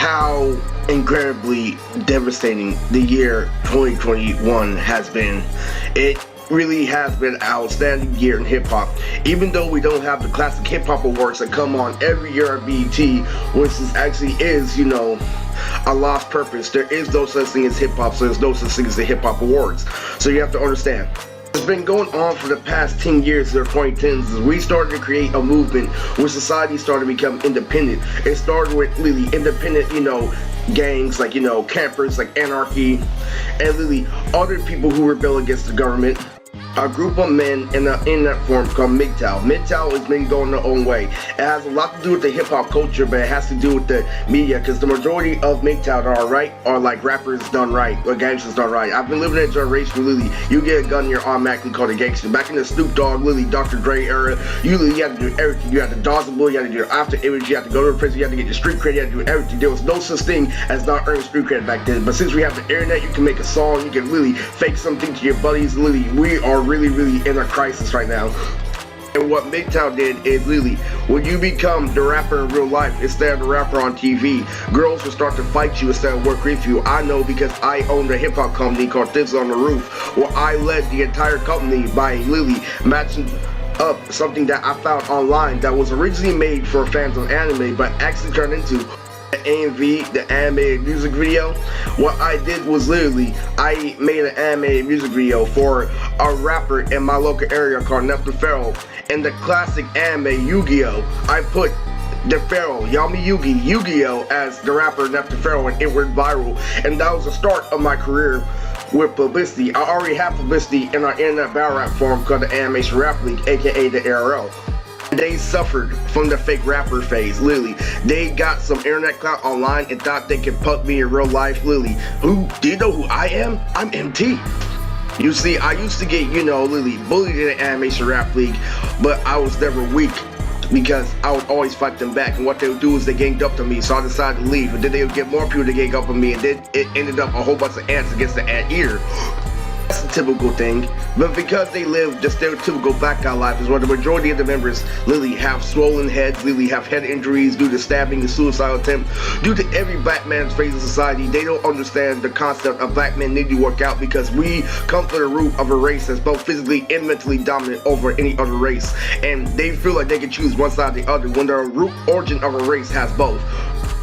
how incredibly devastating the year 2021 has been. It really has been an outstanding year in hip-hop. Even though we don't have the classic hip-hop awards that come on every year at BET, which actually is, a lost purpose. There is no such thing as hip-hop, so there's no such thing as the hip-hop awards. So you have to understand. It's been going on for the past 10 years, the 2010s, as we started to create a movement where society started to become independent. It started with really independent, gangs like, campers like Anarchy, and really other people who rebel against the government. A group of men in that form called MGTOW. MGTOW has been going their own way. It has a lot to do with the hip-hop culture, but it has to do with the media, because the majority of MGTOW are like rappers done right, or gangsters done right. I've been living in a generation, literally, you get a gun, you're automatically called a gangster. Back in the Snoop Dogg, literally, Dr. Dre era, you had to do everything. You had to dodge the bullet, you had to do your after image, you had to go to the prison, you had to get your street credit, you had to do everything. There was no such thing as not earning street credit back then. But since we have the internet, you can make a song, you can really fake something to your buddies. Literally, we are really in a crisis right now. And what MGTOW did is literally, when you become the rapper in real life instead of the rapper on TV, girls will start to fight you instead of work with you. I know because I owned a hip-hop company called This on the Roof, where I led the entire company by literally matching up something that I found online that was originally made for fans of anime, but actually turned into the AMV, the animated music video. What I did was literally, I made an animated music video for a rapper in my local area called Nephthpharo. In the classic anime Yu-Gi-Oh, I put the Pharaoh, Yami Yugi, Yu-Gi-Oh as the rapper Nephthpharo, and it went viral. And that was the start of my career with publicity. I already have publicity in our internet battle rap forum called the Animation Rap League, aka the ARL. They suffered from the fake rapper phase, literally. They got some internet clout online and thought they could punk me in real life, literally. Do you know who I am? I'm MT. You see, I used to get, literally bullied in the Animation Rap League, but I was never weak because I would always fight them back. And what they would do is they ganged up to me, so I decided to leave. And then they would get more people to gang up on me, and then it ended up a whole bunch of ants against the anteater. That's a typical thing, but because they live the stereotypical black guy life is where the majority of the members literally have swollen heads, literally have head injuries due to stabbing and suicide attempt. Due to every black man's phase of society, they don't understand the concept of black men need to work out because we come from the root of a race that's both physically and mentally dominant over any other race. And they feel like they can choose one side or the other when the root origin of a race has both.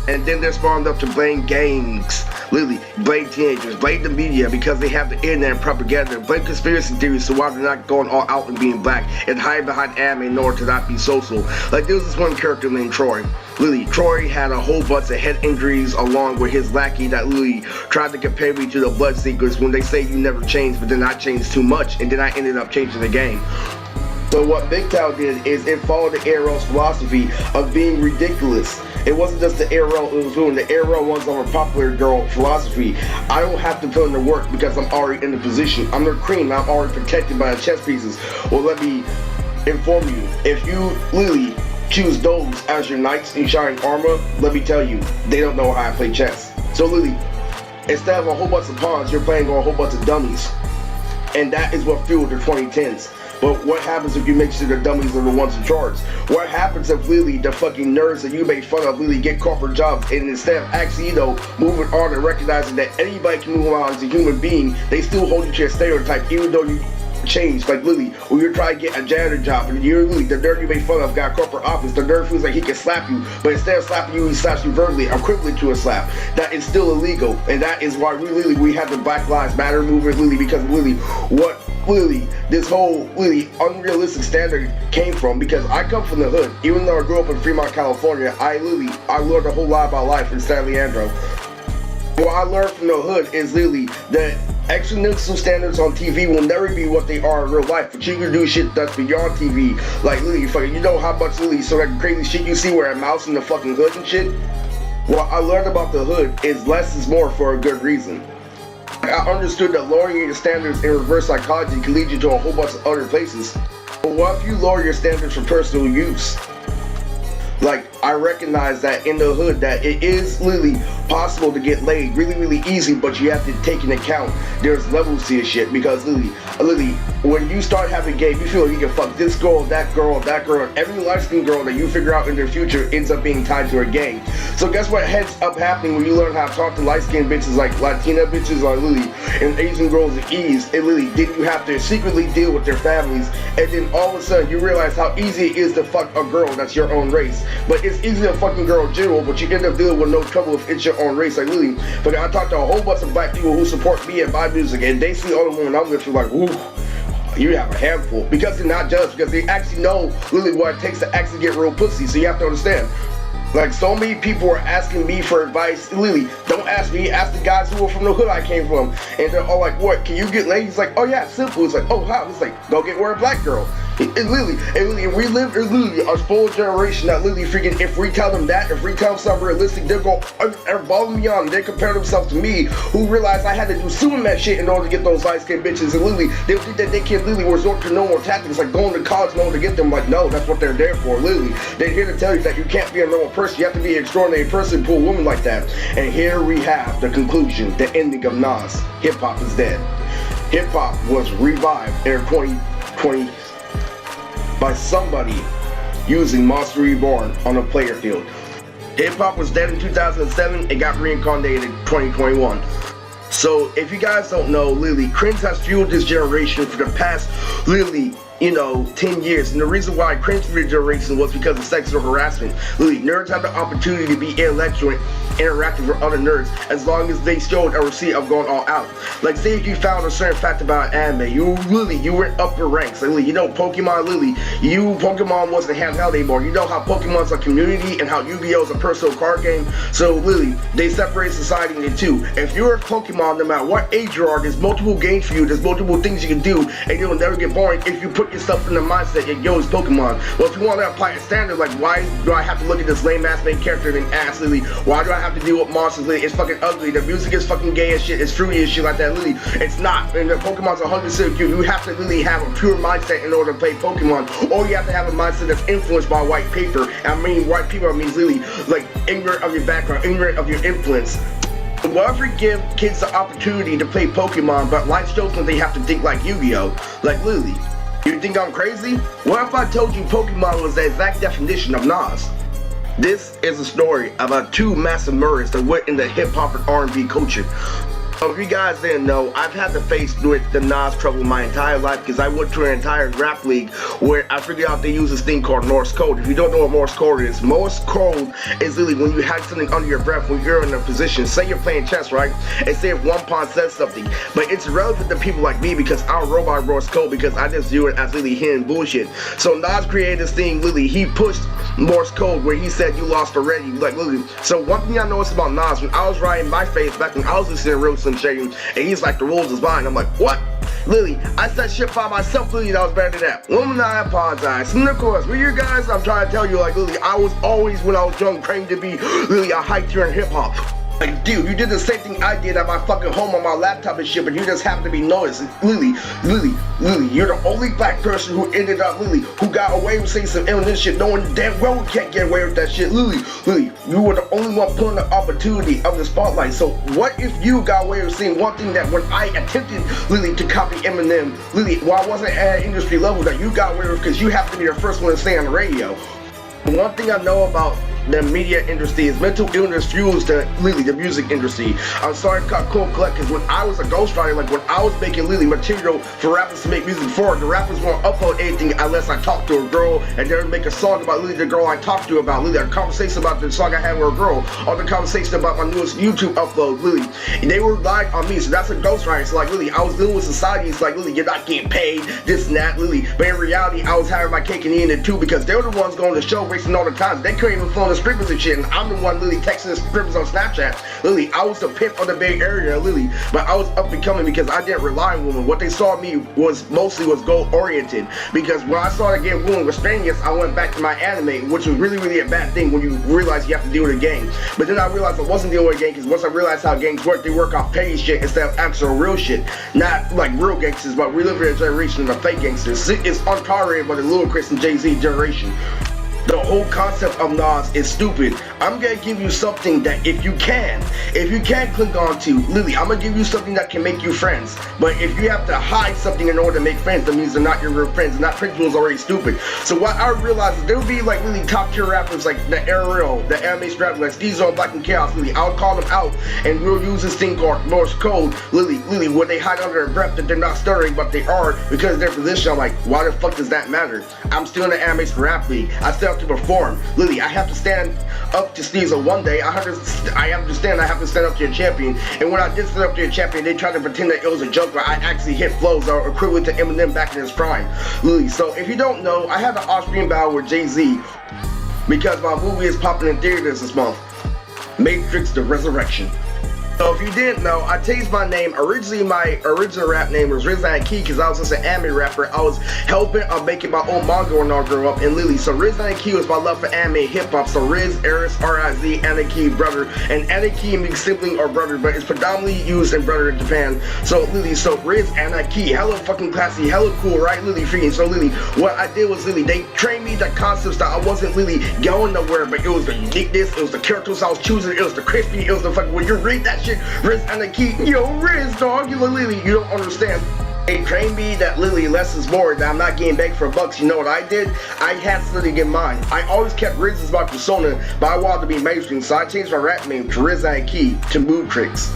And then they're smart enough to blame gangs, literally, blame teenagers, blame the media because they have the internet and propaganda, blame conspiracy theories so why they're not going all out and being black and hiding behind anime in order to not be social. Like, there was this one character named Troy. Literally, Troy had a whole bunch of head injuries along with his lackey that literally tried to compare me to the Bloodseekers when they say you never change, but then I changed too much and then I ended up changing the game. So what MGTOW did is it followed the ARL's philosophy of being ridiculous. It wasn't just the ARL, it was doing the ARL ones on a popular girl philosophy. I don't have to put in the work because I'm already in the position. I'm the cream, I'm already protected by the chess pieces. Well, let me inform you, if you literally choose those as your knights in shining armor, let me tell you, they don't know how I play chess. So literally, instead of a whole bunch of pawns, you're playing on a whole bunch of dummies. And that is what fueled the 2010s. But what happens if you make sure the dummies are the ones in charge? What happens if literally the fucking nerds that you make fun of really get corporate jobs and instead of actually, moving on and recognizing that anybody can move on as a human being, they still hold you to a stereotype even though you changed. Like literally, when you're trying to get a janitor job and you're literally, the nerd you make fun of got a corporate office, the nerd feels like he can slap you, but instead of slapping you, he slaps you verbally, equivalent to a slap. That is still illegal, and that is why we have the Black Lives Matter movement, literally, because literally, what literally this whole literally unrealistic standard came from, because I come from the hood. Even though I grew up in Fremont, California, I learned a whole lot about life in San Leandro. What I learned from the hood is literally that extra-neutral standards on TV will never be what they are in real life, but you can do shit that's beyond TV. Like literally, fucking, you know how much literally so that crazy shit you see where a mouse in the fucking hood and shit? What I learned about the hood is less is more for a good reason. I understood that lowering your standards in reverse psychology can lead you to a whole bunch of other places. But what if you lower your standards for personal use? Like, I recognize that in the hood that it is literally possible to get laid really easy, but you have to take into account there's levels to your shit, because literally when you start having game, you feel like you can fuck this girl, that girl, every light-skinned girl that you figure out in their future ends up being tied to a gang. So guess what ends up happening when you learn how to talk to light-skinned bitches like Latina bitches or literally and Asian girls at ease, and literally then you have to secretly deal with their families, and then all of a sudden you realize how easy it is to fuck a girl that's your own race. But it's easy to fucking girl in general, but you end up dealing with no trouble if it's your own race. Like literally, but I talked to a whole bunch of black people who support me and my music, and they see all the women I'm with, like, ooh, you have a handful, because they're not judged, because they actually know literally what it takes to actually get real pussy. So you have to understand. Like, so many people are asking me for advice. Literally, don't ask me, ask the guys who are from the hood I came from. And they're all like, what, can you get laid? He's like, oh yeah, simple. It's like, oh how? It's like, go get with a black girl. And literally, we live in literally a full generation that literally freaking, if we tell them that, if we tell them something realistic, they'll go above and beyond. They compare themselves to me, who realized I had to do some of that shit in order to get those light-skinned bitches. And literally, they think that they can literally resort to normal tactics, like going to college in order to get them. Like, no, that's what they're there for. Literally, they're here to tell you that you can't be a normal person. You have to be an extraordinary person to pull a woman like that. And here we have the conclusion, the ending of Nas. Hip-hop is dead. Hip-hop was revived in 2020 by somebody using Monster Reborn on a player field. Hip-hop was dead in 2007, it got reincarnated in 2021. So if you guys don't know, literally, cringe has fueled this generation for the past, literally, 10 years. And the reason why cringe for the generation was because of sexual harassment. Literally, nerds have the opportunity to be intellectual and interactive with other nerds as long as they showed a receipt of going all out. Like, say if you found a certain fact about anime, you went up your ranks. Like, Pokemon, Pokemon wasn't handheld anymore. You know how Pokemon's a community and how Yu-Gi-Oh! Is a personal card game. So literally, they separate society into two. If you're a Pokemon, no matter what age you are, there's multiple games for you, there's multiple things you can do, and you'll never get boring if you put yourself in the mindset that yo, it's Pokemon. Well, if you want to apply a standard, like, why do I have to look at this lame ass main character named Ash Lily? Why do I have to deal with monsters? Lily? It's fucking ugly. The music is fucking gay as shit. It's fruity as shit like that. Lily, it's not. And the Pokemon's 100% cute. You have to really have a pure mindset in order to play Pokemon, or you have to have a mindset that's influenced by white paper. I mean, white people means literally like ignorant of your background, ignorant of your influence. Whatever give kids the opportunity to play Pokemon, but life shows them they have to think like Yu-Gi-Oh! Like Lily. You think I'm crazy? What if I told you Pokemon was the exact definition of Nas? This is a story about two massive murders that went into hip-hop and R&B culture. If you guys didn't know, I've had to face with the Nas trouble my entire life because I went to an entire rap league where I figured out they use this thing called Morse code. If you don't know what Morse code is literally when you have something under your breath when you're in a position. Say you're playing chess, right? And say if one pawn says something, but it's relevant to people like me because I don't roll by Morse code because I just view it as literally hidden bullshit. So Nas created this thing, literally, he pushed Morse code where he said you lost already. Like literally. So one thing I noticed about Nas, when I was writing my face back when I was listening to Real Shady, and he's like, the rules is mine. I'm like, what? Lily, I said shit by myself, Lily, that was better than that. Woman, I apologize. And of course, with you guys, I'm trying to tell you, like, Lily, I was always, when I was young, praying to be, Lily, a high tier in hip-hop. Like, dude, you did the same thing I did at my fucking home on my laptop and shit, but you just happen to be noticed. Lily, you're the only black person who ended up, who got away with saying some illness shit. No one damn well can't get away with that shit. Lily, you were the only one pulling the opportunity of the spotlight. So what if you got away with saying one thing that when I attempted, to copy Eminem, while I wasn't at an industry level, that you got away with because you happened to be the first one to say on the radio. One thing I know about the media industry is mental illness fuels the music industry. I'm sorry to cut cold collect because when I was a ghostwriter, like when I was making material for rappers to make music for, the rappers won't upload anything unless I talk to a girl and then make a song about the girl I talked to about, a conversation about the song I had with a girl, or the conversation about my newest YouTube upload, They were relying on me, so that's a ghostwriter. So like I was dealing with society, it's like you're not getting paid, this and that, but in reality I was having my cake and eating it too because they were the ones going to the show wasting all the time. They couldn't even phone the strippers and shit, and I'm the one texting the strippers on Snapchat. I was the pimp of the Bay Area, but I was up and coming because I didn't rely on women. What they saw me was mostly goal oriented, because when I started getting women with strangers, I went back to my anime, which was really a bad thing when you realize you have to deal with a gang. But then I realized I wasn't dealing with a gang because once I realized how gangs work, they work off petty shit instead of actual real shit. Not like real gangsters, but we live in a generation of fake gangsters. It's untolerated by the Ludacris and Jay-Z generation. The whole concept of Nas is stupid. I'm gonna give you something that if you can click on to, Lily, I'm gonna give you something that can make you friends. But if you have to hide something in order to make friends, that means they're not your real friends, and that principle is already stupid. So what I realized is there would be like really top tier rappers like the Ariel, the animation rappers like Steve's on Black and Chaos, Lily. I'll call them out and we'll use this thing called Morse code, Lily, where they hide under their breath that they're not stuttering, but they are because of their position. I'm like, why the fuck does that matter? I'm still in the animation rap league. I still have to perform. Lily, I have to stand up to Sneasel one day. I have to stand up to a champion. And when I did stand up to a champion, they tried to pretend that it was a joke, but I actually hit flows that are equivalent to Eminem back in his prime. Lily, so if you don't know, I had an off-screen battle with Jay-Z because my movie is popping in theaters this month. Matrix: The Resurrection. So if you didn't know, I changed my name. Originally, my original rap name was Riz Key because I was just an anime rapper. I was helping on making my own manga when I grew up in Lily. So Riz Key was my love for anime and hip hop. So Riz, Eris, R-I-Z, Anarchy, brother. And Anarchy means sibling or brother, but it's predominantly used in brother in Japan. So Lily, so Riz Anarchy, hella fucking classy, hella cool, right? Lily freaking. So Lily, what I did was Lily, they trained me the concepts that I wasn't really going nowhere, but it was the uniqueness, it was the characters I was choosing, it was the crispy, it was the fucking, when you read that shit, Riz and the key, yo, Riz, dog, you Lily, you don't understand. They trained me that Lily, less is more, that I'm not getting begged for bucks. You know what I did? I had something in mind. I always kept Riz as my persona, but I wanted to be mainstream, so I changed my rap name to Riz and Key to Mood Tricks.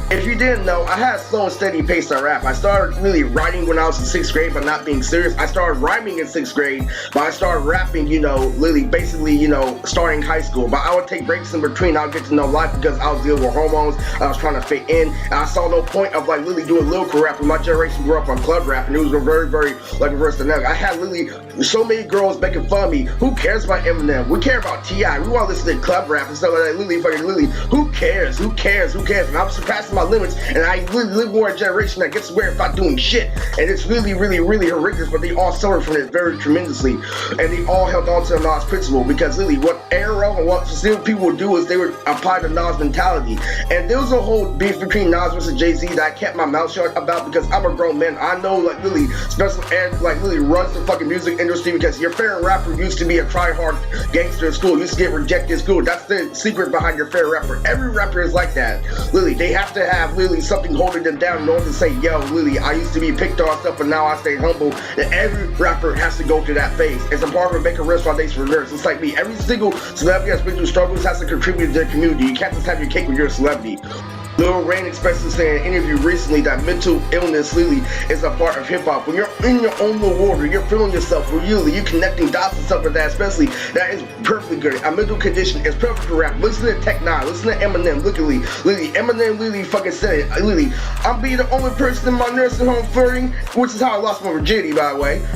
If you didn't know, I had a slow and steady pace on rap. I started really writing when I was in 6th grade, but not being serious. I started rhyming in 6th grade, but I started rapping, Lily, basically, starting high school. But I would take breaks in between. I would get to know life because I was dealing with hormones. I was trying to fit in. And I saw no point of, Lily doing lyrical rap. And my generation grew up on club rap, and it was very, very, reverse to that. I had Lily, so many girls making fun of me. Who cares about Eminem? We care about T.I. We want to listen to club rap and stuff like that. Lily, who cares? Who cares? And I'm surpassing my limits, and I really live more a generation that gets aware without doing shit, and it's really horrendous, but they all suffered from it very tremendously, and they all held on to the Nas principle, because Lily, what Arrow and what still people would do is they would apply the Nas mentality, and there was a whole beef between Nas versus Jay-Z that I kept my mouth shut about because I'm a grown man. I know Lily, special ed, Lily runs the fucking music industry because your favorite rapper used to be a try-hard gangster in school, used to get rejected in school. That's the secret behind your favorite rapper. Every rapper is like that. Lily, they have to have Lily something holding them down in order to say, yo, Lily, I used to be picked on stuff, but now I stay humble. And every rapper has to go through that phase. It's a part of a Make a Rest Foundation for nerds. It's like me. Every single celebrity that's been through struggles has to contribute to their community. You can't just have your cake when you're a celebrity. Lil Wayne expressed this in an interview recently that mental illness, Lily, is a part of hip-hop. When you're in your own little world, you're feeling yourself, really, you're connecting dots and stuff like that, especially, that is perfectly good. A mental condition is perfect for rap. Listen to Tech 9, listen to Eminem, look at Lily, Eminem Lily fucking said it. Lily, I'm being the only person in my nursing home flirting, which is how I lost my virginity, by the way.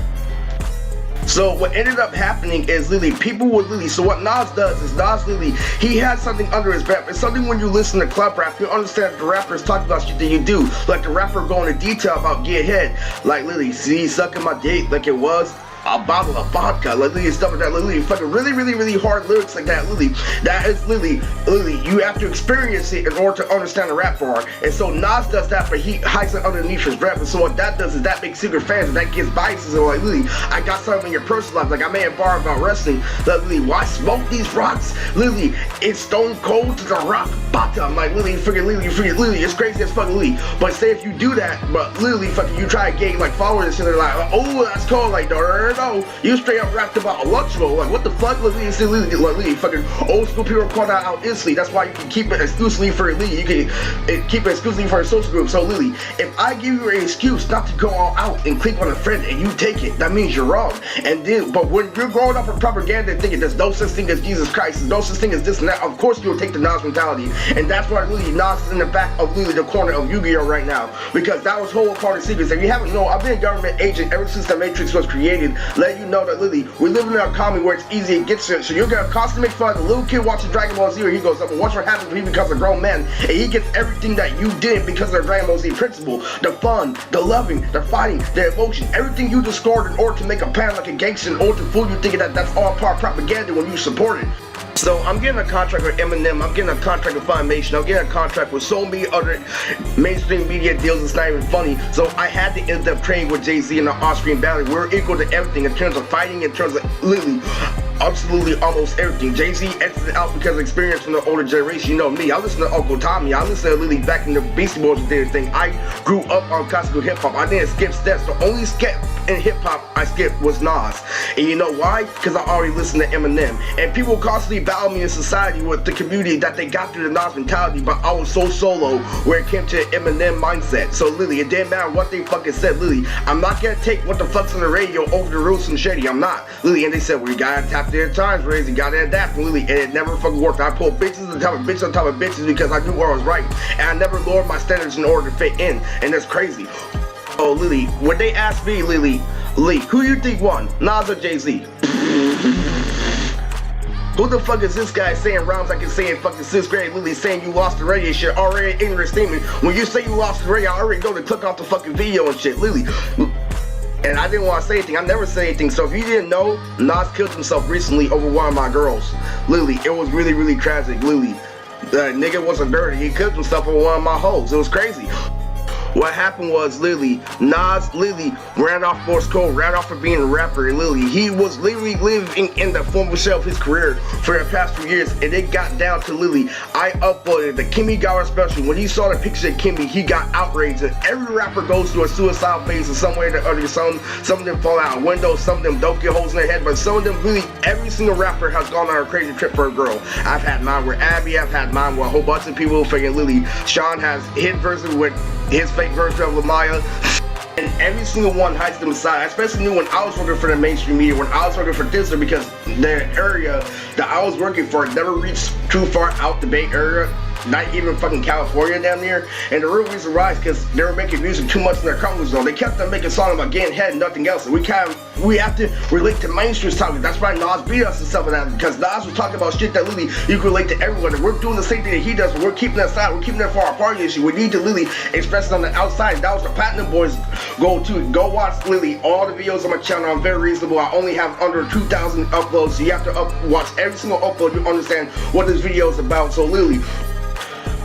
So what ended up happening is Lily, people would Lily, so what Nas does is Lily, he has something under his belt. It's something when you listen to club rap, you understand that the rappers talk about shit that you do. Like the rapper going into detail about get head. Like Lily, see, sucking my dick like it was a bottle of vodka, Lily, stuff like that. Lily, fucking really hard lyrics like that. Lily, that is Lily, you have to experience it in order to understand the rap bar. And so Nas does that, but he hides it underneath his rap. And so what that does is that makes secret fans, and that gives biases. And like, Lily, I got something in your personal life. Like I made a bar about wrestling. Like, Lily, why smoke these rocks? Lily, it's stone cold to the rock bottom. Like Lily, Lily, it's crazy as fuck, Lily. But say if you do that, but Lily, fucking, you try to gain like followers and shit, they're like, oh, that's cool, like, no, you straight up rapped about Electro. Like, what the fuck? Lily, fucking old school people call that out instantly. That's why you can keep it exclusively for Lily. You can keep it exclusively for a social group. So, Lily, if I give you an excuse not to go all out and click on a friend and you take it, that means you're wrong. And then, but when you're growing up in propaganda and thinking there's no such thing as Jesus Christ, there's no such thing as this and that, of course you'll take the Nas mentality. And that's why Lily, Nas is in the back of Lily, the corner of Yu-Gi-Oh right now. Because that was whole part of the secrets. If you haven't known, I've been a government agent ever since the Matrix was created. Let you know that Lily, we live in an economy where it's easy to get shit. So you're gonna constantly make fun of the little kid watching Dragon Ball Z, where he goes up and watch what happens when he becomes a grown man, and he gets everything that you didn't because of the Dragon Ball Z principle. The fun, the loving, the fighting, the emotion, everything you discarded in order to make a plan like a gangster, in order to fool you thinking that that's all part of propaganda when you support it. So I'm getting a contract with Eminem, I'm getting a contract with Funimation, I'm getting a contract with so many other mainstream media deals, it's not even funny. So I had to end up training with Jay-Z in an on-screen battle. We're equal to everything in terms of fighting, in terms of literally absolutely almost everything. Jay-Z exited out because of experience from the older generation. You know me, I listen to Uncle Tommy, I listen to Lily back in the Beastie Boys and did thing. I grew up on classical hip-hop. I didn't skip steps. The only step in hip-hop I skipped was Nas. And you know why? Because I already listened to Eminem. And people constantly battle me in society with the community that they got through the Nas mentality, but I was so solo where it came to Eminem mindset. So Lily, it didn't matter what they fucking said. Lily, I'm not gonna take what the fuck's on the radio over the rules and shady. I'm not. Lily, and they said, well, you gotta tap their times, Raise, you gotta adapt, Lily, and it never fucking worked. I pulled bitches on top of bitches on top of bitches because I knew what I was right, and I never lowered my standards in order to fit in, and that's crazy. Oh, Lily, when they asked me, Lily, who you think won, Nas or Jay-Z? Who the fuck is this guy saying rhymes like it's saying fucking 6th grade? Lily saying you lost the radio shit, already ignorant statement. When you say you lost the radio, I already know to click off the fucking video and shit, Lily. And I didn't want to say anything. I never say anything. So if you didn't know, Nas killed himself recently over one of my girls. Lily, it was really, really tragic. Lily, the nigga wasn't dirty. He killed himself over one of my hoes. It was crazy. What happened was, Nas ran off Morse code, ran off for being a rapper. He was literally living in the former shell of his career for the past few years, and it got down to I uploaded the Kimmy Gara special. When he saw the picture of Kimmy, he got outraged. And every rapper goes through a suicide phase in some way or the other. Some of them fall out of windows, some of them don't get holes in their head, but some of them every single rapper has gone on a crazy trip for a girl. I've had mine with Abby, I've had mine with a whole bunch of people. Fucking Sean has his version with his fake version of Lamaya, and every single one hides them aside. I especially knew when I was working for the mainstream media, when I was working for Disney, because the area that I was working for never reached too far out the Bay Area, not even fucking California down there. And the real reason why is because they were making music too much in their comfort zone. They kept on making songs about getting head and nothing else. And we have to relate to mainstream topics. That's why Nas beat us and stuff like that, because Nas was talking about shit that you can relate to everyone. And we're doing the same thing that he does, but we're keeping that aside. We're keeping that for our party issue. We need to express it on the outside. That was the Platinum Boys goal too. Go watch all the videos on my channel. I'm very reasonable. I only have under 2,000 uploads, so you have to watch every single upload to understand what this video is about. So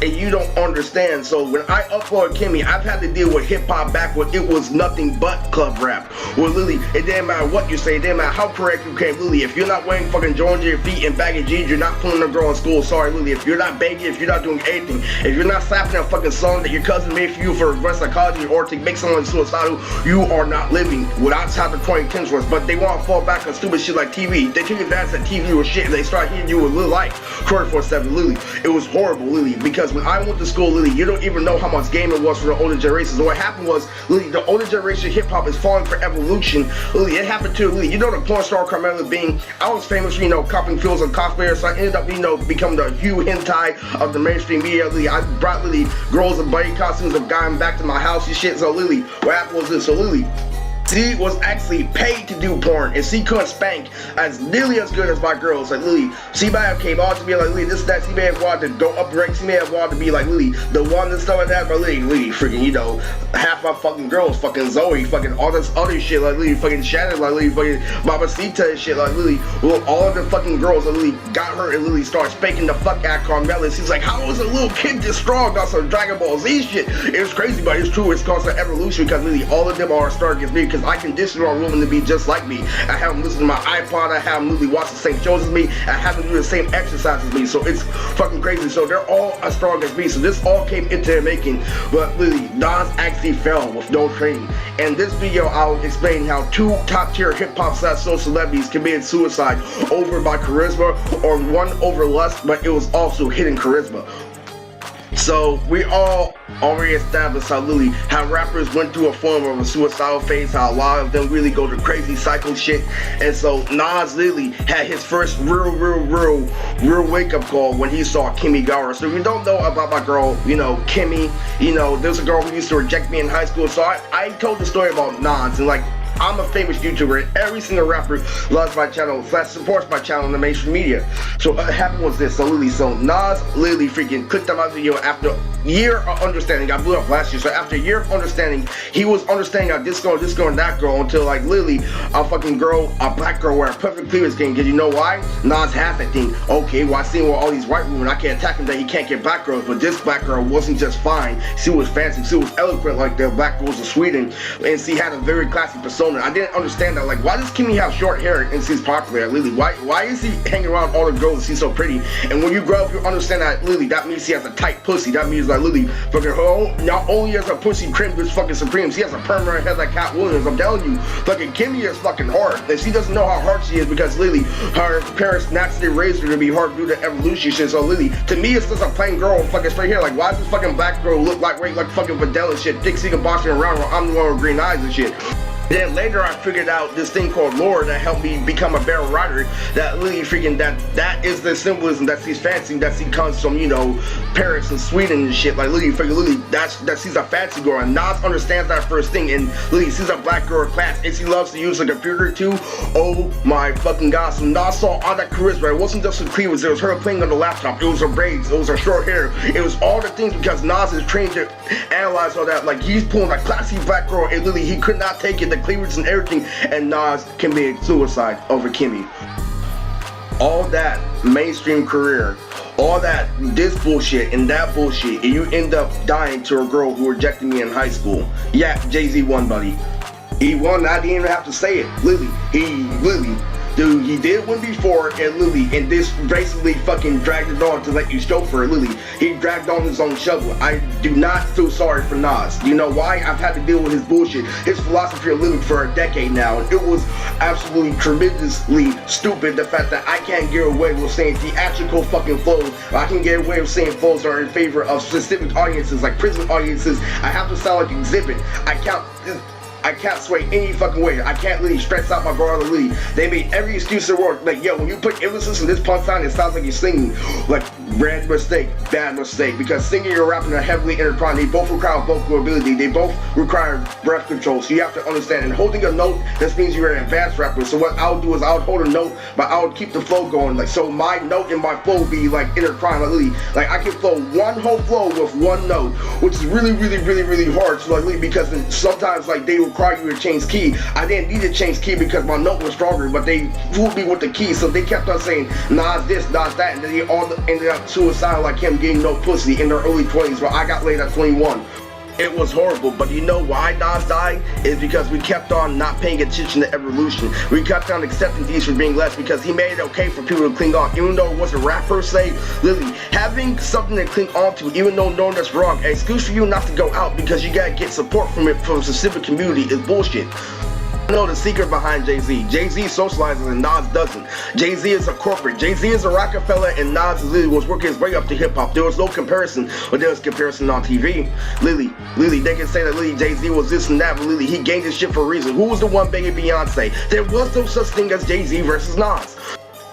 and you don't understand. So when I upload Kimmy, I've had to deal with hip-hop back when it was nothing but club rap. Well, it didn't matter what you say, it didn't matter how correct you came. If you're not wearing fucking Jordans on your feet and baggy jeans, you're not pulling a girl in school. Sorry, if you're not begging, if you're not doing anything, if you're not slapping a fucking song that your cousin made for you for reverse psychology or to make someone suicidal, you are not living without how the 2010s was. But they want to fall back on stupid shit like TV. They took advantage that TV was shit and they started hitting you with Lil Life 24/7. It was horrible, because when I went to school, you don't even know how much game it was for the older generations. So what happened was, the older generation hip hop is falling for evolution. It happened to, you know, the porn star Carmela Bean. I was famous for, copping feels and cosplayers, so I ended up, becoming the Hugh Hentai of the mainstream media. I brought girls in body costumes of guys back to my house and shit. So what happened was this. So she was actually paid to do porn, and she couldn't spank as nearly as good as my girls. She might have came on to be this, that. She may have wanted to go up rank. She may have wanted to be the one and stuff like that. But freaking, half my fucking girls, fucking Zoe, fucking all this other shit, fucking Shannon, fucking Mamacita and shit, all of the fucking girls got her and started spanking the fuck out of Carmela. She's like, how is a little kid this strong on some Dragon Ball Z shit? It was crazy, but it's true. It's constant evolution, because all of them are starting against me, because I condition our women to be just like me. I have them listen to my iPod, I have them watch the same shows as me, I have them do the same exercises as me, so it's fucking crazy. So they're all as strong as me, so this all came into the making. But Nas actually fell with no training. And this video, I'll explain how 2 top-tier hip-hop / celebrities committed suicide over by charisma, or one over lust, but it was also hidden charisma. So we all already established how rappers went through a form of a suicidal phase, how a lot of them really go to crazy psycho shit. And so Nas had his first real wake-up call when he saw Kimmy Gara. So if you don't know about my girl, Kimmy, there's a girl who used to reject me in high school. So I told the story about Nas, and I'm a famous YouTuber, and every single rapper loves my channel, supports my channel in the mainstream media. So what happened was this, so Nas literally freaking clicked on my video after a year of understanding. I blew up last year, so after a year of understanding, he was understanding this girl, and that girl, until like literally a fucking girl, a black girl wearing perfect cleavage game. Cause you know why? Nas has that thing. Okay, well I seen with all these white women, I can't attack him that he can't get black girls, but this black girl wasn't just fine. She was fancy, she was eloquent like the black girls of Sweden, and she had a very classy persona. I didn't understand that. Like, why does Kimmy have short hair and she's popular? Lily, why is he hanging around all the girls and she's so pretty? And when you grow up, you understand that Lily, that means she has a tight pussy. That means like Lily, fucking her, not only has a pussy cream, this fucking supreme, she has a permanent head like Cat Williams. I'm telling you, fucking Kimmy is fucking hard, and she doesn't know how hard she is because Lily, her parents naturally raised her to be hard due to evolution shit. So Lily, to me, it's just a plain girl with fucking straight hair. Like, why does this fucking black girl look like fucking Vidal and shit, thick, she can boss me around while I'm the one with green eyes and shit? Then later I figured out this thing called lore that helped me become a barrel rider. That really freaking that is the symbolism that she's fancying, that she comes from, you know, Paris and Sweden and shit. Like Lily, that she's a fancy girl, and Nas understands that first thing. And Lily, she's a black girl class, and she loves to use a computer too. Oh my fucking god! So Nas saw all that charisma. It wasn't just her cleavage. It was her playing on the laptop. It was her braids. It was her short hair. It was all the things because Nas is trained to analyze all that. Like, he's pulling a classy black girl, and Lily, he could not take it. The cleavage and everything, and Nas committed suicide over Kimmy. All that mainstream career, all that this bullshit and that bullshit, and you end up dying to a girl who rejected me in high school. Yeah, Jay-Z won, buddy. He won. I didn't even have to say it. Lily, dude, he did win before, and Lily, and this basically fucking dragged it on to let you chauffeur Lily. He dragged on his own shovel. I do not feel sorry for Nas. You know why? I've had to deal with his bullshit, his philosophy of living for a decade now, and it was absolutely tremendously stupid, the fact that I can't get away with saying theatrical fucking flows. I can get away with saying flows are in favor of specific audiences, like prison audiences. I have to sound like Exhibit. I can't sway any fucking way. I can't really stress out my brother Lee. They made every excuse in the world. Like, yo, when you put emphasis in this punchline, it sounds like you're singing. Like, bad mistake. Because singing and rapping are heavily intertwined. They both require vocal ability. They both require breath control. So you have to understand. And holding a note, this means you're an advanced rapper. So what I would do is I would hold a note, but I would keep the flow going. Like, so my note and my flow be like intertwined. Like, Lee, like I can flow one whole flow with one note, which is really hard. So like, Lee, because sometimes like they require you to change key. I didn't need to change key because my note was stronger, but they fooled me with the key, so they kept on saying Nas this, Nas that, and then they all ended up suicidal like him, getting no pussy in their early 20s, while I got laid at 21. It was horrible, but you know why Nas died? Is because we kept on not paying attention to evolution. We kept on accepting these for being less because he made it okay for people to cling on, even though it wasn't rap per se. Lily, having something to cling on to, even though knowing that's wrong, an excuse for you not to go out because you gotta get support from it from a specific community is bullshit. I know the secret behind Jay-Z. Jay-Z socializes and Nas doesn't. Jay-Z is a corporate. Jay-Z is a Rockefeller, and Nas literally was working his way up to hip-hop. There was no comparison, but there was comparison on TV. Lily, they can say that Jay-Z was this and that, but Lily, he gained his shit for a reason. Who was the one begging Beyonce? There was no such thing as Jay-Z versus Nas.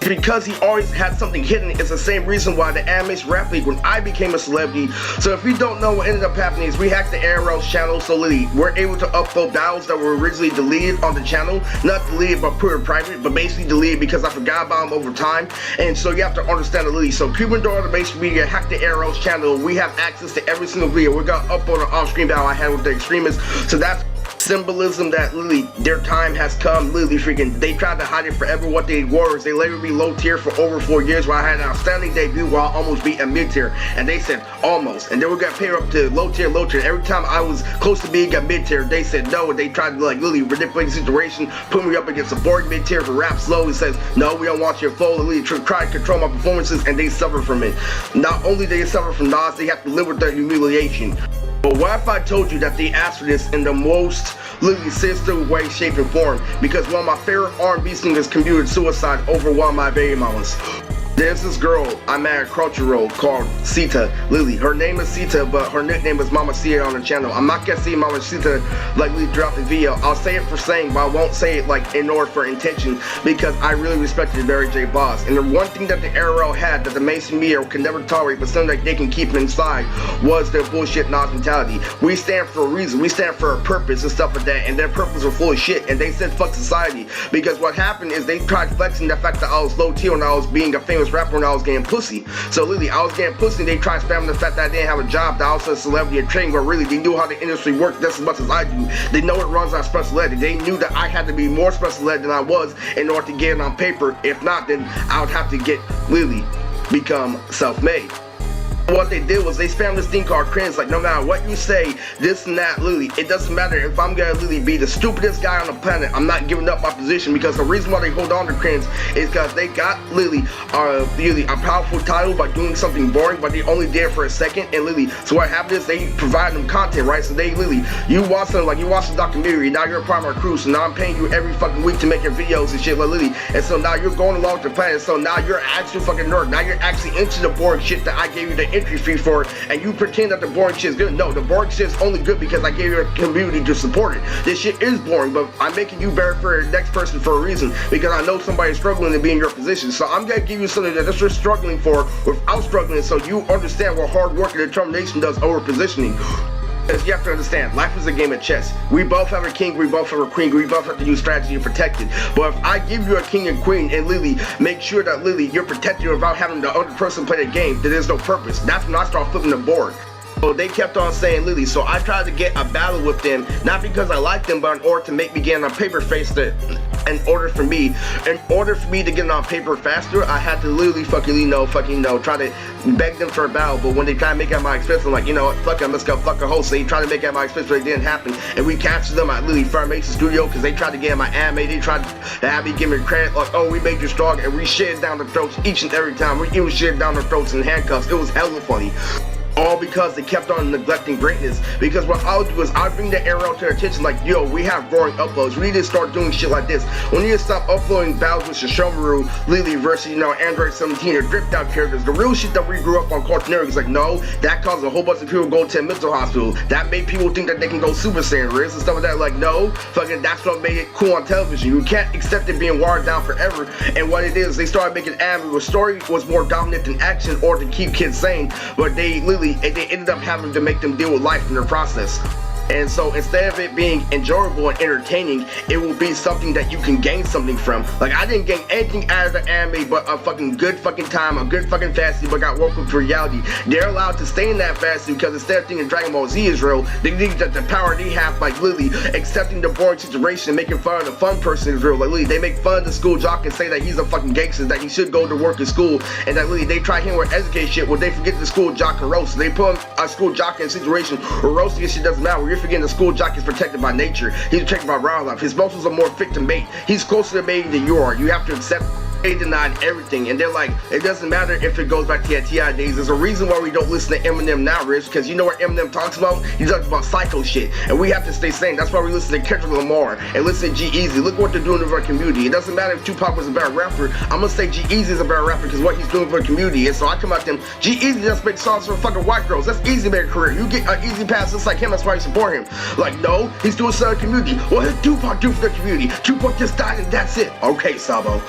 Because he always had something hidden. It's the same reason why the Animation Rap League, when I became a celebrity. So if you don't know, what ended up happening is we hacked the ARL's channel, so we're able to upload battles that were originally deleted on the channel. Not deleted, but put in private, but basically deleted because I forgot about them over time. And so you have to understand the Lily. So people in the Automation Media hacked the ARL's channel. We have access to every single video. We're gonna upload an off-screen battle I had with the extremists. So that's symbolism that Lily, their time has come. Lily freaking, they tried to hide it forever. What they were is they let me be low tier for over 4 years, while I had an outstanding debut where I almost beat a mid tier, and they said almost, and they were gonna pay up to low tier. Every time I was close to being a mid tier, they said no, and they tried to like Lily manipulate the situation, put me up against a boring mid tier for rap slow. He says no, we don't want your flow. Lily tried to control my performances, and they suffer from it. Not only do they suffer from Nas, they have to live with their humiliation. But what if I told you that they asked for this in the most literally sinister way, shape, and form? Because one of my favorite R&B singers committed suicide over one of my baby mamas. There's this girl I met at Crunchyroll called Sita Lily. Her name is Sita, but her nickname is Mama Sia on the channel. I'm not gonna say Mama Sita like Lily throughout the video. I'll say it for saying, but I won't say it like in order for intention because I really respected Mary J. Boss. And the one thing that the ARL had that the mainstream media can never tolerate, but something that they can keep inside, was their bullshit Nas mentality. We stand for a reason. We stand for a purpose and stuff like that. And their purpose was full of shit. And they said fuck society because what happened is they tried flexing the fact that I was low tier when I was being a famous rapper when I was getting pussy. So literally, I was getting pussy and they tried spamming the fact that I didn't have a job, that I was a celebrity and training, but really they knew how the industry worked just as much as I do. They know it runs on special ed. They knew that I had to be more special ed than I was in order to get it on paper. If not, then I would have to get literally become self-made. What they did was they spammed this thing called cringe, like no matter what you say, this and that, literally, it doesn't matter if I'm gonna literally be the stupidest guy on the planet, I'm not giving up my position because the reason why they hold on to cringe is because they got literally a powerful title by doing something boring, but they only did it for a second, and literally, so what happened is they provide them content, right? So they literally, you watch them, like you watch the documentary, now you're a part of my crew, so now I'm paying you every fucking week to make your videos and shit, like literally, and so now you're going along with the plan, so now you're actually fucking nerd, now you're actually into the boring shit that I gave you the entry fee for, and you pretend that the boring shit is good. No, the boring shit is only good because I gave you a community to support it. This shit is boring, but I'm making you better for the next person for a reason, because I know somebody's struggling to be in your position. So I'm gonna give you something that you're struggling for without struggling, so you understand what hard work and determination does over positioning. Because you have to understand, life is a game of chess. We both have a king, we both have a queen, we both have to use strategy to protect it. But if I give you a king and queen and Lily, make sure that Lily, you're protected without having the other person play the game, then there's no purpose. That's when I start flipping the board. So they kept on saying Lily, so I tried to get a battle with them, not because I liked them, but in order to make me get on paper face that in order for me to get it on paper faster, I had to literally try to beg them for a battle. But when they try to make it at my expense, I'm like, you know what, fuck it, I'm just gonna fuck a host. So they tried to make it at my expense, but it didn't happen. And we captured them at literally Farmation Studio because they tried to get in my anime. They tried to have me give me credit, like, oh, we made you strong, and we shit down the throats each and every time. We even shit down their throats in handcuffs. It was hella funny. All because they kept on neglecting greatness. Because what I'll do is I'll bring the ARL to their attention, like, yo, we have growing uploads. We need to start doing shit like this. We need to stop uploading battles with Shishomaru, Lily versus, Android 17 or dripped out characters. The real shit that we grew up on Unordinary is like, no, that caused a whole bunch of people to go to a mental hospital. That made people think that they can go Super Saiyan and stuff like that. Like, no, fucking that's what made it cool on television. You can't accept it being watered down forever. And what it is, they started making anime where story was more dominant than action or to keep kids sane. But they ended up having to make them deal with life in their process. And so instead of it being enjoyable and entertaining, it will be something that you can gain something from. Like, I didn't gain anything out of the anime but a fucking good fucking time, a good fucking fantasy, but got woke up to reality. They're allowed to stay in that fantasy because instead of thinking Dragon Ball Z is real, they think that the power they have, like Lily, accepting the boring situation and making fun of the fun person is real. Like Lily, they make fun of the school jock and say that he's a fucking gangster, that he should go to work in school, and that Lily, they try him with education shit where they forget the school jock and roast. They put a school jock in a situation where roasting and shit doesn't matter, where you're forgetting the school jock is protected by nature. He's protected by wildlife. His muscles are more fit to mate. He's closer to mating than you are. You have to accept. They denied everything, and they're like, it doesn't matter if it goes back to your TI days. There's a reason why we don't listen to Eminem now, Rich, because you know what Eminem talks about? He talks about psycho shit, and we have to stay sane. That's why we listen to Kendrick Lamar and listen to G-Eazy. Look what they're doing with our community. It doesn't matter if Tupac was a better rapper. I'm gonna say G-Eazy is a better rapper because what he's doing for the community. And so I come at them, G-Eazy just makes songs for fucking white girls. That's easy to make a career. You get an easy pass just like him, that's why you support him. Like, no, he's doing something for the community. What did Tupac do for the community? Tupac just died and that's it. Okay, Sabo.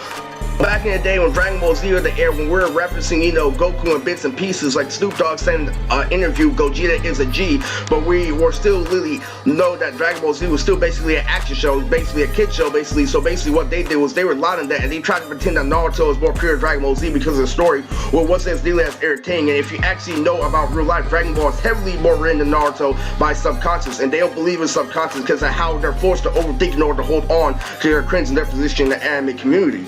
Back in the day when Dragon Ball Z was the air, when we were referencing, Goku in bits and pieces, like Snoop Dogg said in an interview, Gogeta is a G, but we were still really know that Dragon Ball Z was still basically an action show, basically a kid show, basically. So basically what they did was they relied on that, and they tried to pretend that Naruto was more pure Dragon Ball Z because of the story, well, wasn't as nearly as entertaining. And if you actually know about real life, Dragon Ball is heavily more written than Naruto by subconscious, and they don't believe in subconscious because of how they're forced to overthink in order to hold on to their cringe and their position in the anime community.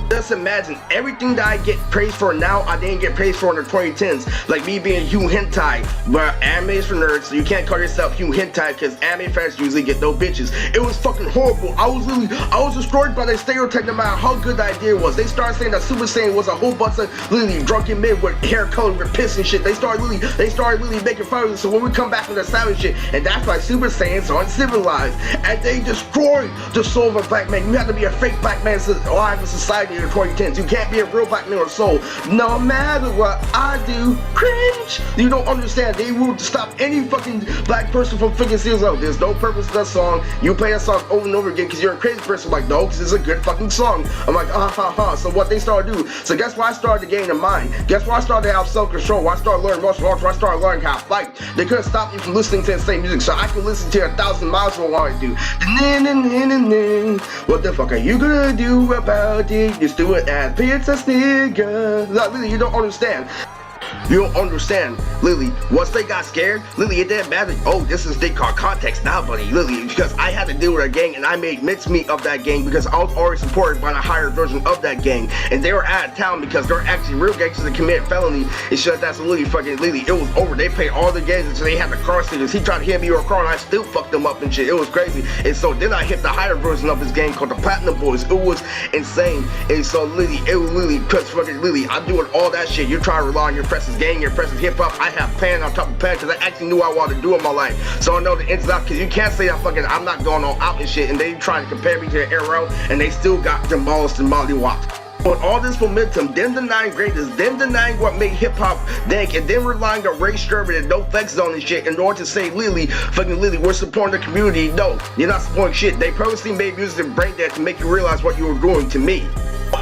Just imagine, everything that I get praised for now, I didn't get praised for in the 2010s. Like me being Hugh Hentai, but anime is for nerds, so you can't call yourself Hugh Hentai because anime fans usually get no bitches. It was fucking horrible. I was destroyed by that stereotype no matter how good the idea was. They started saying that Super Saiyan was a whole bunch of literally drunken men with hair colored with piss and shit. They started really making fun of it. So when we come back from that savage shit, and that's why Super Saiyans are uncivilized, and they destroyed the soul of a black man. You have to be a fake black man alive in society in the 2010s. You can't be a real black man or soul. No matter what I do, cringe. You don't understand. They will stop any fucking black person from fucking seeing, oh, there's no purpose to that song. You play that song over and over again because you're a crazy person. Like, no, because it's a good fucking song. I'm like, So what they started to do. So guess why I started to gain a mind? Guess why I started to have self-control? Why I started learning martial arts? Why I started learning how to fight? They couldn't stop me from listening to the same music. So I can listen to 1,000 miles of what I do. What the fuck are you gonna do about it? You do it as pizza nigga. Like, really, you don't understand. You don't understand, Lily. Once they got scared, Lily, it didn't matter. Oh, this is they call context now, buddy, Lily, because I had to deal with a gang and I made mincemeat of that gang because I was already supported by the higher version of that gang, and they were out of town because they're actually real gangsters that commit felony and shit. That's Lily, fucking Lily. It was over. They paid all the gangs until they had the car stickers. He tried to hit me with a car and I still fucked them up and shit. It was crazy. And so then I hit the higher version of his gang called the Platinum Boys. It was insane. And so Lily, it was Lily, because fucking Lily, I'm doing all that shit. You're trying to rely on your precious gang, your precious hip hop. I have plan on top of plan because I actually knew what I wanted to do in my life. So I know the ins and outs, because you can't say I'm not going all out and shit, and they trying to compare me to the Arrow, and they still got demolished and mollywopped. But all this momentum, them denying greatness, them denying what made hip-hop dank, and then relying on Ray Sherman and No Flex Zone and shit in order to say, Lily, fucking Lily, we're supporting the community. No, you're not supporting shit. They purposely made music and brain dead to make you realize what you were doing to me.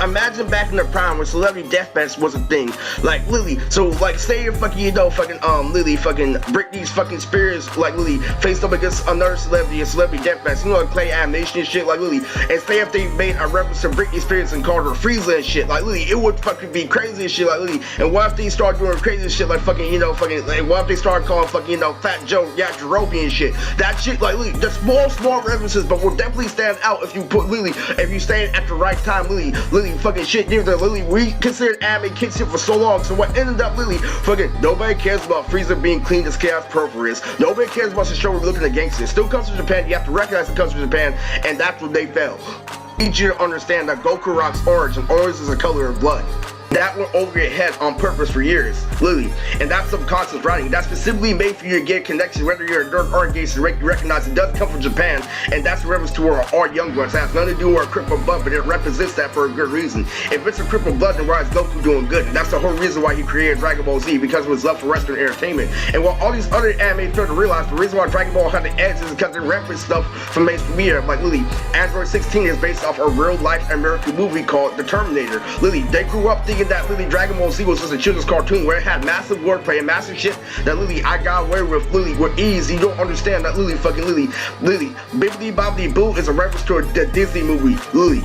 Imagine back in the prime when celebrity deathmatch was a thing. Like Lily, so like say you're fucking, Lily, fucking Britney's fucking Spears, like Lily, faced up against another celebrity, a celebrity deathmatch, like play animation and shit, like Lily. And say if they made a reference to Britney Spears and called her Frieza and shit, like Lily, it would fucking be crazy and shit, like Lily. And what if they start doing crazy shit like fucking, like what if they start calling fucking, Fat Joe, Yajirobe and shit. That shit, like Lily, the small references, but will definitely stand out if you put Lily, if you stand at the right time, Lily, fucking shit, Lily, we considered anime kids shit for so long, so what ended up, Lily, fucking, nobody cares about Frieza being clean as chaos purpose. Nobody cares about the show we're looking at gangsters. Still comes from Japan, you have to recognize it comes from Japan, and that's what they fail. I need you to understand that Goku rocks orange, and orange is the color of blood. That went over your head on purpose for years, Lily. And that's subconscious writing. That's specifically made for you to get connection, whether you're a nerd or a gangster. You recognize it does come from Japan, and that's a reference to our young ones. It has nothing to do with our crippled blood, but it represents that for a good reason. If it's a crippled blood, then why is Goku doing good? And that's the whole reason why he created Dragon Ball Z, because of his love for Western entertainment. And while all these other anime fail to realize, the reason why Dragon Ball had the edge is because they reference stuff from mainstream media. Like Lily, Android 16 is based off a real-life American movie called The Terminator. Lily, they grew up thinking that Lily, Dragon Ball Z was just a children's cartoon where it had massive wordplay and massive shit that Lily, I got away with, Lily, with ease. You don't understand that Lily, fucking Lily, Bibbidi Bobbidi Boo is a reference to the Disney movie, Lily,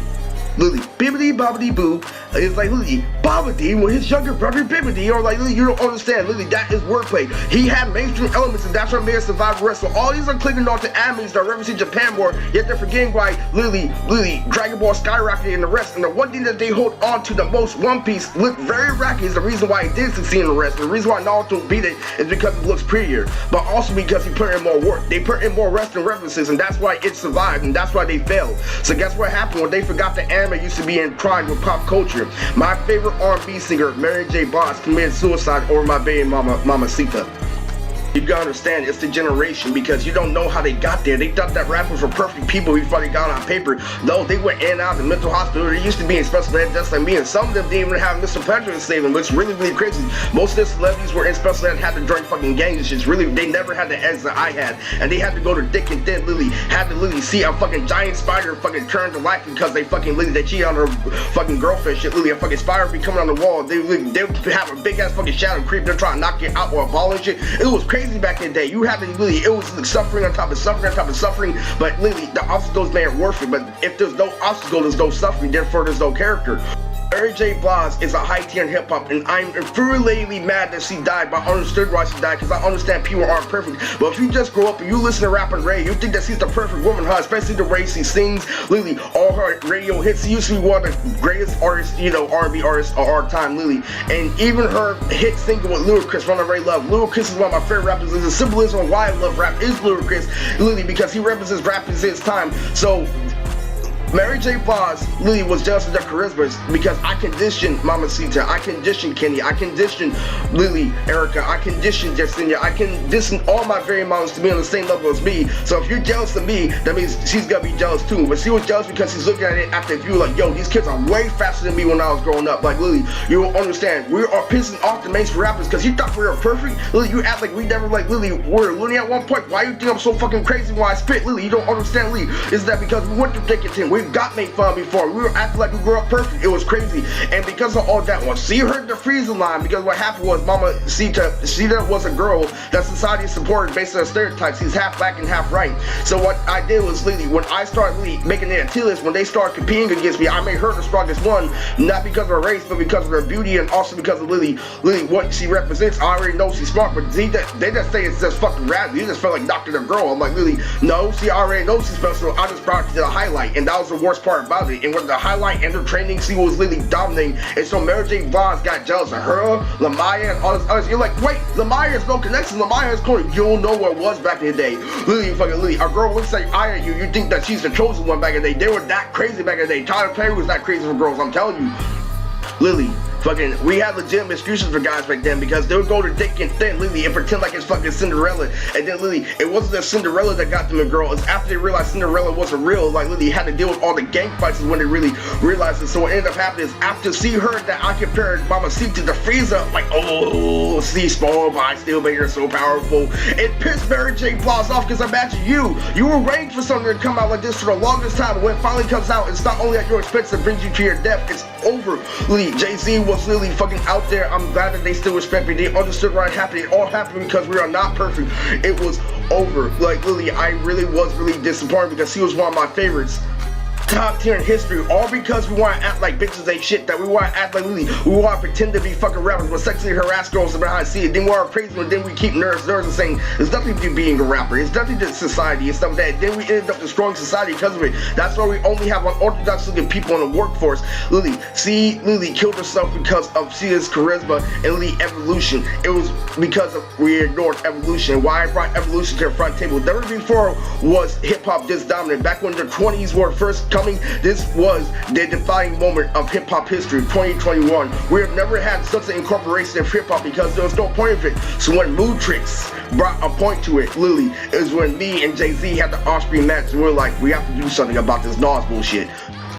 Bibbidi Bobbidi Boo is like Lily, Bobbidi with his younger brother Bibbidi, or like Lily, you don't understand, Lily, that is wordplay. He had mainstream elements and that's what made it survive the rest. So all these are clicking on to animes that are referencing Japan more, yet they're forgetting why Lily, Dragon Ball skyrocketed and the rest. And the one thing that they hold on to the most, One Piece, looked very wacky, is the reason why it did succeed in the rest. And the reason why Naruto beat it is because it looks prettier, but also because he put in more work. They put in more Western references, and that's why it survived, and that's why they failed. So guess what happened when they forgot the anime used to be in prime with pop culture? My favorite R&B singer, Mary J. Blige, committed suicide over my baby mama, Mamacita. You gotta understand, it's the generation, because you don't know how they got there. They thought that rappers were perfect people before they got on paper. No, they went in and out of the mental hospital. They used to be in special ed just like me, and some of them didn't even have Mr. Pleasure to save them, which is really, really crazy. Most of the celebrities were in special ed, had to join fucking gangs and shit. Really, they never had the edge that I had, and they had to go to thick and thin. Lily had to Lily see a fucking giant spider fucking turn to life because they fucking Lily, they cheated on her fucking girlfriend shit. Lily, a fucking spider be coming on the wall. They have a big ass fucking shadow creep. They're trying to knock it out with a ball and shit. It was crazy back in the day. You had to Lily, it was like suffering on top of suffering on top of suffering. But Lily, the obstacles made it worth it. But if there's no obstacle, there's no suffering. Therefore, there's no character. Mary J. Blige is a high tier in hip hop, and I'm infuriatingly mad that she died, but I understood why she died, because I understand people aren't perfect. But if you just grow up and you listen to rap and Ray, you think that she's the perfect woman, huh? Especially the way she sings. Lily, all her radio hits, she used to be one of the greatest artists, R&B artists of our time, Lily. And even her hit single with Ludacris, Run Ray Love. Ludacris is one of my favorite rappers. The symbolism of why I love rap is Ludacris, Lily, because he represents rap in his time. So Mary J. Blige Lily was jealous of their charismas because I conditioned Mamacita, I conditioned Kenny, I conditioned Lily, Erica, I conditioned Jacinia, I conditioned all my very moms to be on the same level as me. So if you're jealous of me, that means she's gonna be jealous too. But she was jealous because she's looking at it after view like, yo, these kids are way faster than me when I was growing up. Like, Lily, you don't understand. We are pissing off the mainstream rappers because you thought we were perfect. Lily, you act like we never, like, Lily, we're Lily at one point. Why you think I'm so fucking crazy when I spit? Lily, you don't understand, Lily. Is that because we went through thick and thin? We got made fun before. We were acting like we grew up perfect. It was crazy. And because of all that, once she heard the freezing line, because what happened was Mamacita was a girl that society supported based on stereotypes. He's half black and half right. So what I did was, Lily, when I started making the Antilles, when they started competing against me, I made her the strongest one, not because of her race, but because of her beauty and also because of Lily, what she represents. I already know she's smart, but they just say it's just fucking rad. You just felt like knocking a girl. I'm like, Lily, no, she already knows she's special. I just brought it to the highlight, and that was the worst part about it. And with the highlight and the training, she was Lily dominating. And so Mary J. Blige got jealous of her, Lamaya, and all this others. You're like, wait, Lamaya has no connection. Lamaya is corny. You don't know what it was back in the day. Lily, fucking Lily, a girl looks like I at you. You think that she's the chosen one back in the day. They were that crazy back in the day. Tyler Perry was that crazy for girls. I'm telling you, Lily. Fucking, we had legitimate excuses for guys back then because they would go to thick and thin, Lily, and pretend like it's fucking Cinderella. And then, Lily, it wasn't the Cinderella that got them a girl. It's after they realized Cinderella wasn't real, like, Lily had to deal with all the gang fights when they really realized it. So what ended up happening is after she heard that I compared Mamacita to Frieza, like, oh, she's spoiled by still making her so powerful. It pissed Mary J. Blige off because imagine you were waiting for something to come out like this for the longest time. And when it finally comes out, it's not only at your expense, it brings you to your death. It's over. Lily, Jay-Z was really fucking out there. I'm glad that they still respect me. They understood what happened. It all happened because we are not perfect. It was over. Like, Lily, I really was disappointed because she was one of my favorites. Top tier in history, all because we want to act like bitches ain't shit, that we want to act like Lily, we want to pretend to be fucking rappers, but sexually harass girls behind the scene, then we are crazy, and then we keep nerds and saying, it's nothing to being a rapper, it's nothing to society, and stuff like that, then we ended up destroying society because of it. That's why we only have unorthodox looking people in the workforce. Lily killed herself because of Shia's charisma and Lily evolution. It was because of we ignored evolution. Why I brought evolution to the front table. Never before was hip-hop this dominant. Back when the 20s were first coming, this was the defining moment of hip-hop history, 2021. We have never had such an incorporation of hip-hop because there was no point of it. So when Mood Tricks brought a point to it, Lily, is when me and Jay-Z had the off-screen match and we were like, we have to do something about this Nas bullshit.